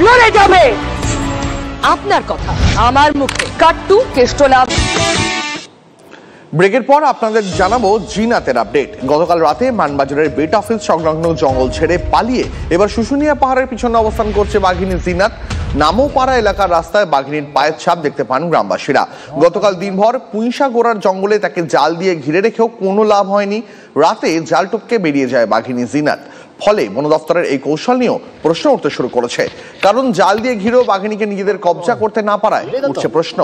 লড়ে যাবে। আপনার কথা আমার মুখে। কাট্টু কেষ্টলা। ব্রেকের পর আপনাদের জানাবো জিনাতের আপডেট। গতকাল রাতে মানবাজারের বেট অফিস সংলগ্ন জঙ্গল ছেড়ে পালিয়ে এবার শুশুনিয়া পাহাড়ের পিছনে অবস্থান করছে বাঘিনী জিনাত। নামোপাড়া এলাকার রাস্তায় বাঘিনীর পায়ের ছাপ দেখতে পান গ্রামবাসীরা। গতকাল দিনভর পুঁইশা গোড়ার জঙ্গলে তাকে জাল দিয়ে ঘিরে রেখেও কোনো লাভ হয়নি। রাতে জাল টপকে বেরিয়ে যায় বাঘিনী জিনাত। ফলে বন দফতরের এই কৌশল নিয়েও প্রশ্ন উঠতে শুরু করেছে, কারণ জাল দিয়ে ঘিরেও বাঘিনীকে নিজেদের কবজা করতে না পারায় উঠছে প্রশ্ন।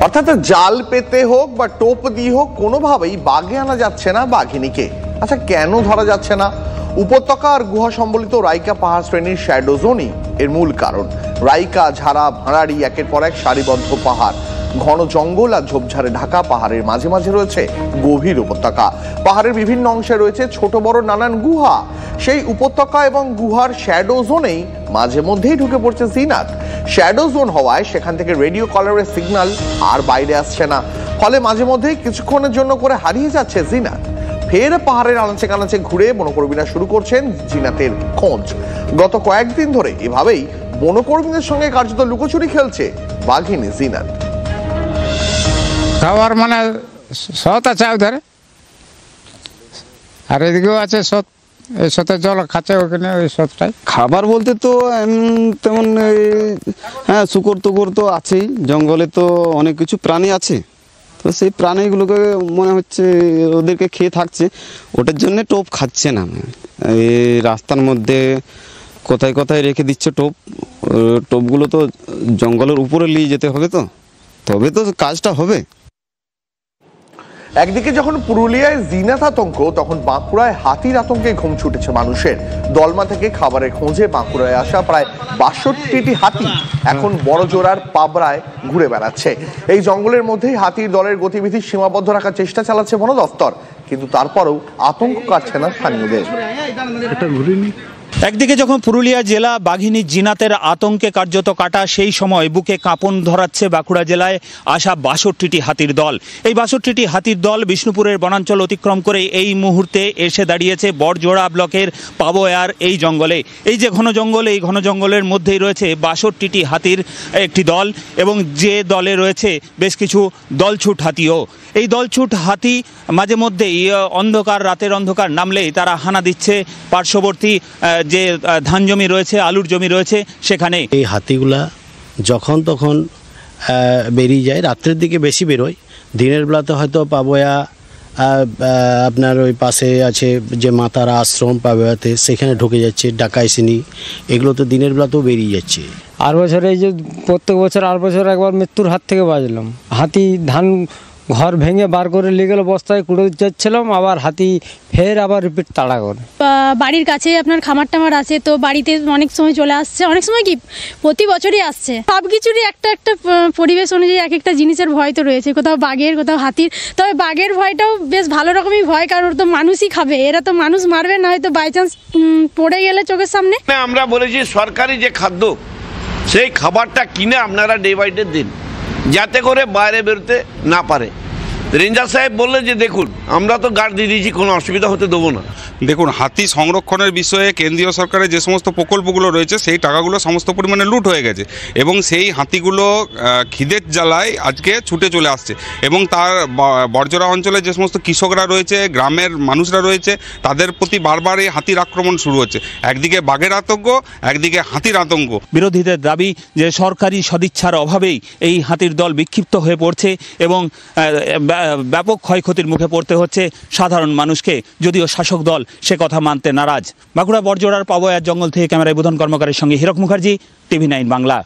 অর্থাৎ জাল পেতে হোক বা টোপ দিয়ে হোক কোনোভাবেই বাগে আনা যাচ্ছে না বাঘিনীকে। আচ্ছা, কেন ধরা যাচ্ছে না? উপত্যকা আর গুহা সম্বলিত রাইকা পাহাড় শ্রেণীর শ্যাডো জোনই এর মূল কারণ। রাইকা, ঝাড়া, ভাঁড়ারি একের পর এক সারিবদ্ধ পাহাড়, ঘন জঙ্গল আর ঝোপঝাড়ে ঢাকা। পাহাড়ের মাঝে মাঝে রয়েছে গভীর উপত্যকা। পাহাড়ের বিভিন্ন অংশে রয়েছে ছোট বড় নানান গুহা। সেই উপত্যকা এবং গুহার শ্যাডো জোনেই মাঝে মধ্যেই ঢুকে পড়ছে জিনাত। শ্যাডো জোন হওয়ায় সেখান থেকে রেডিও কলারের সিগন্যাল আর বাইরে আসছে না। ফলে মাঝে মধ্যেই কিছুক্ষণের জন্য করে হারিয়ে যাচ্ছে জিনাত। ফের পাহাড়ের আনাচে কানাচে ঘুরে বনকর্মীরা শুরু করছেন জিনাতের খোঁজ। গত কয়েকদিন ধরে এভাবেই বনকর্মীদের সঙ্গে কার্যত লুকোচুরি খেলছে বাঘিনী জিনাত। খাবার মানে সৎ আছে ওদের, আর এদিকেও আছে সৎ। এই সতে জল খাচ্ছে ওখানে, ওই সতটাই খাবার বলতে তো তেমন হ্যাঁ শুকর টুকর তো আছেই, জঙ্গলে তো অনেক কিছু প্রাণী আছে, তো সেই প্রাণীগুলোকে মনে হচ্ছে ওদেরকে খেয়ে থাকছে, ওটার জন্য টোপ খাচ্ছে না। এই রাস্তার মধ্যে কোথায় কোথায় রেখে দিচ্ছে টোপ। টোপগুলো তো জঙ্গলের উপরে নিয়ে যেতে হবে, তো তবে তো কাজটা হবে। একদিকে যখন পুরুলিয়ায় জিনাত আতঙ্ক, তখন বাঁকুড়ায় হাতির আতঙ্কে ঘুম ছুটেছে মানুষের। দলমা থেকে খাবারের খোঁজে বাঁকুড়ায় আসা প্রায় ৬২টি হাতি এখন বড়জোড়ার পাবরায় ঘুরে বেড়াচ্ছে। এই জঙ্গলের মধ্যেই হাতির দলের গতিবিধি সীমাবদ্ধ রাখার চেষ্টা চালাচ্ছে বন দফতর, কিন্তু তারপরেও আতঙ্ক কাটছে না স্থানীয়দের। একদিকে যখন পুরুলিয়া জেলা বাঘিনী জিনাতের আতঙ্কে কার্যত কাটা, সেই সময় বুকে কাঁপন ধরাচ্ছে বাঁকুড়া জেলায় আসা ৬২টি হাতির দল। এই ৬২টি হাতির দল বিষ্ণুপুরের বনাঞ্চল অতিক্রম করে এই মুহূর্তে এসে দাঁড়িয়েছে বড়জোড়া ব্লকের পাবোয়ার এই জঙ্গলে। এই যে ঘন জঙ্গল, এই ঘন জঙ্গলের মধ্যেই রয়েছে ৬২টি হাতির একটি দল, এবং যে দলে রয়েছে বেশ কিছু দলছুট হাতিও। এই দলছুট হাতি মাঝে মধ্যেই অন্ধকার, রাতের অন্ধকার নামলেই তারা হানা দিচ্ছে পার্শ্ববর্তী যে ধান জমি রয়েছে, আলুর জমি রয়েছে সেখানে। এই হাতিগুলা যখন তখন বেরিয়ে যায়, রাত্রের দিকে বেশি বেরোয়। দিনের বেলাতে হয়তো পাবোয়া আপনার ওই পাশে আছে যে মাতারা আশ্রম পাবোয়াতে, সেখানে ঢুকে যাচ্ছে। ডাকাইসিনি এগুলো তো দিনের বেলাতেও বেরিয়ে যাচ্ছে। আর বছর এই যে প্রত্যেক বছর আর বছর একবার মৃত্যুর হাত থেকে বাঁচলাম। হাতি ধান ঘর ভেঙে বার করে নিয়ে গেল, বস্তায় কুড়ে যাচ্ছিলাম, আবার হাতি ফের আবার রিপিট তাড়া করে। বাড়ির কাছে আপনার খামার টামার আছে, তো বাড়িতে অনেক সময় চলে আসছে, অনেক সময় কি প্রতি বছরই আসছে। সব কিছুরই একটা একটা পরিবেশ অনুযায়ী এক একটা জিনিসের ভয় তো রয়েছে, কোথাও বাঘের, কোথাও হাতির। তবে বাঘের ভয়টাও বেশ ভালো রকমই ভয়, কারণ ওর তো মানুষই খাবে, এরা তো মানুষ মারবে না, হয়তো বাই চান্স পড়ে গেলে চোখের সামনে। আমরা বলেছি সরকারি যে খাদ্য, সেই খাবারটা কিনে আপনারা ডে বাই ডে দিন, যাতে করে বাইরে বেরোতে না পারে। রেঞ্জার সাহেব বললেন যে দেখুন আমরা তো গার্ড দিয়ে দিয়েছি, কোনো অসুবিধা হতে দেবো না। দেখুন, হাতি সংরক্ষণের বিষয়ে কেন্দ্রীয় সরকারের যে সমস্ত প্রকল্পগুলো রয়েছে সেই টাকাগুলো সমস্ত পরিমাণে লুট হয়ে গেছে, এবং সেই হাতিগুলো খিদের জ্বালায় আজকে ছুটে চলে আসছে। এবং তার বড়জোড়া অঞ্চলে যে সমস্ত কৃষকরা রয়েছে, গ্রামের মানুষরা রয়েছে, তাদের প্রতি বারবার এই হাতির আক্রমণ শুরু হচ্ছে। একদিকে বাঘের আতঙ্ক, একদিকে হাতির আতঙ্ক। বিরোধীদের দাবি যে সরকারি সদিচ্ছার অভাবেই এই হাতির দল বিক্ষিপ্ত হয়ে পড়ছে এবং ব্যাপক ক্ষয়ক্ষতির মুখে পড়তে হচ্ছে সাধারণ মানুষকে, যদিও শাসক দল সে কথা মানতে নারাজ। বাঁকুড়া বড়জোড়ার পাবোয়ার জঙ্গল থেকে ক্যামেরায় বোধন কর্মকারের সঙ্গে হীরক মুখার্জি, TV9 বাংলা।